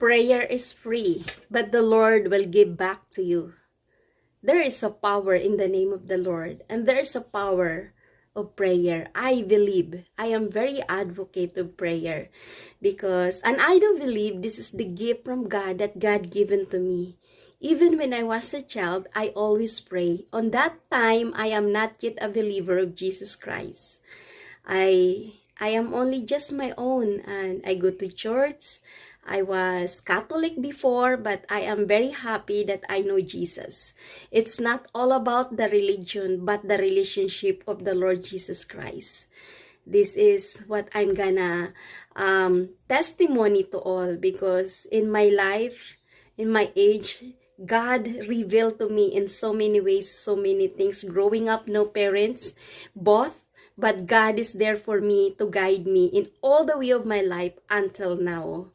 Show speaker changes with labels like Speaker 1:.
Speaker 1: Prayer is free, but the Lord will give back to you. There is a power in the name of the Lord, and there is a power of prayer. I believe, I am very advocate of prayer because, and I do believe this is the gift from God that God given to me. Even when I was a child, I always pray. On that time, I am not yet a believer of Jesus Christ. I am only just my own, and I go to church. I was Catholic before, but I am very happy that I know Jesus. It's not all about the religion, but the relationship of the Lord Jesus Christ. This is what I'm gonna testimony to all, because in my life, in my age, God revealed to me in so many ways, so many things. Growing up, no parents, both, but God is there for me to guide me in all the way of my life until now.